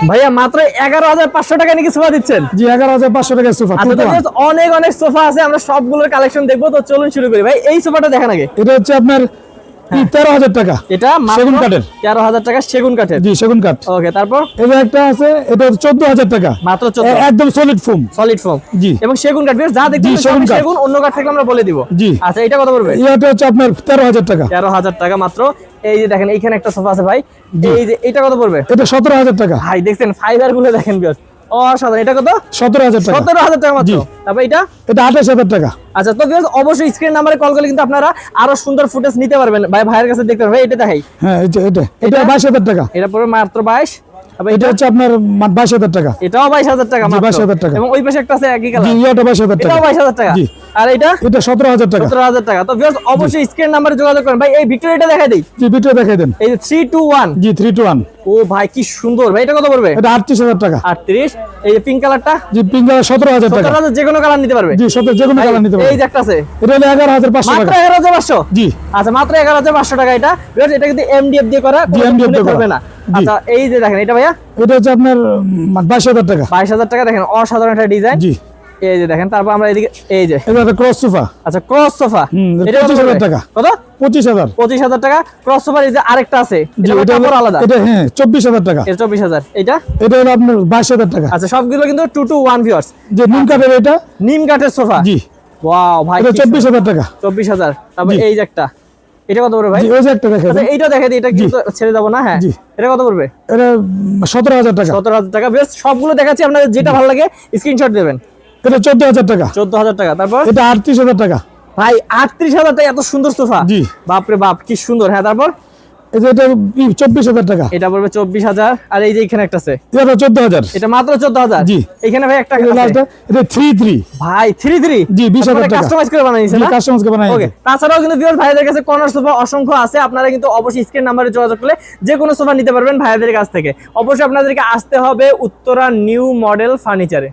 ভাইয়া মাত্র 11,500 টাকা নাকি সোফা দিচ্ছেন? জি 11,500 টাকা সোফা। আচ্ছা, অনেক অনেক সোফা আছে, আমরা সবগুলোর কালেকশন দেখবো। তো চলুন শুরু করি। ভাই এই সোফাটা দেখেন আগে। এটা হচ্ছে আপনার 13,000 টাকা। এটা সেগুন কাঠের। 13,000 টাকা সেগুন কাঠের। জি সেগুন কাঠ। ওকে, তারপর এই যে একটা আছে, এটা হচ্ছে 14,000 টাকা। মাত্র 14, একদম সলিড ফোম। Solid foam. জি। এবং সেগুন কাঠ, যা দেখতে সেগুন, অন্য কাঠ থাকলে আমরা বলে দিব। জি। আচ্ছা, এটা কত পড়বে? এটা হচ্ছে আপনার 13,000 টাকা। 13,000 টাকা মাত্র। এই যে দেখেন এইখানে একটা সোফা আছে ভাই, এই যে এটা কত পড়বে? এটা 17,000 টাকা। ভাই দেখছেন ফাইবার গুলো দেখেন বিয়ার, অসাধারণ। এটা কত? 17,000 টাকা। 17,000 টাকা মাত্র। তারপর এটা 28,000 টাকা। আচ্ছা, তো ভিউয়ার্স অবশ্যই স্ক্রিন নাম্বারে কল করলে কিন্তু আপনারা আরো সুন্দর ফুটেজ নিতে পারবেন। ভাই ভাইয়ের কাছে দেখতে পারবেন। এটা দেখাই। হ্যাঁ এটা 22,000 টাকা। এটা পড়বে মাত্র 22। এটা হচ্ছে আপনার 22,000 টাকা। এটাও 22,000 টাকা মাত্র। 22,000 টাকা। এবং ওই পাশে একটা আছে একই কালার। জি এটা 22,000 টাকা। এটাও 22,000 টাকা। জি। আর এটা 17,000 টাকা। 17,000 টাকা। তো ভিউয়ার্স অবশ্যই স্ক্রিন নাম্বারে যোগাযোগ করেন। ভাই এই ভিক্টোরিয়াটা দেখাই দেই। জি ভিডিও দেখাই দেন। এই যে 321। জি 321। ও ভাই কি সুন্দর। ভাই এটা কত পড়বে? এটা 38,000 টাকা। 38। এই যে পিঙ্ক কালারটা? জি পিঙ্ক কালার 17,000 টাকা। 17,000 যে কোনো কালার নিতে পারবে। জি যে কোনো কালার নিতে পারবে। এই যে একটা আছে, এটা হলো 11,500 মাত্র টাকা। 11,500। জি। আচ্ছা, মাত্র 11,500 টাকা এটা। ভিউয়ার্স এটা কিন্তু এমডিএফ দিয়ে করা, জি, MDF দিয়ে করবে করা। না। জি। আচ্ছা, এই যে দেখেন এটা ভাইয়া এটা হচ্ছে আপনার 22,000 টাকা। 22,000 টাকা। দেখেন অসাধারণ একটা ডিজাইন। জি। এই যে দেখেন, তারপর আমরা এদিকে এই যে এটা একটা ক্রস সোফা। আচ্ছা ক্রস সোফা। এটা 25,000 টাকা। কত? 25,000। 25,000 টাকা ক্রস সোফা। এই যে আরেকটা আছে, জি এটা এটা কাপড় আলাদা। এটা হ্যাঁ 24,000 টাকা। এটা 24,000। এটা এটা হলো আপনার 22,000 টাকা। আচ্ছা, সবগুলো কিন্তু 2 to 1 ভিউয়ার্স। যে নিম কাঠের এটা নিম কাঠের সোফা। জি ওয়াও ভাই, এটা 24,000 টাকা। 24,000। তারপর জি। এই যে একটা, এটা কত পড়বে ভাই? জি ওই যে একটা দেখাই আচ্ছা, দেন। এইটাও দেখাই দিই। এটা কিন্তু ছেড়ে যাব না। হ্যাঁ জি। এটা কত পড়বে? এটা 17,000 টাকা। 17,000 টাকা। বেশ সবগুলো দেখাচ্ছি, আপনাদের যেটা ভালো লাগে স্ক্রিনশট দেবেন। এটা 14,000 টাকা। 14,000 টাকা। তারপর এটা 38,000 টাকা। ভাই 38,000 টাকা এত সুন্দর সোফা। জি। বাপরে বাপ কি সুন্দর। হ্যাঁ তারপর এই যে এটা 24,000 টাকা। এটা পড়বে 24,000। আর এই যে এখানে একটা আছে, এটা 14,000। এটা মাত্র 14,000। জি। এখানে ভাই একটা এটা আছে। লাস্টটা এটা 33। ভাই 33। জি 20,000 টাকা। কাস্টমাইজ করে বানাইছেন জি না? কাস্টমাইজ করে বানাই। ওকে। তাছাড়াও কিন্তু ভিউয়ার ভাইদের কাছে কর্নার সোফা অসংখ্য আছে। আপনারা কিন্তু অবশ্যই স্ক্রিন নাম্বারে যোগাযোগ করলে যে কোনো সোফা নিতে পারবেন ভাইদের কাছ থেকে। অবশ্যই আপনাদেরকে আসতে হবে উত্তরা নিউ মডেল ফার্নিচারে।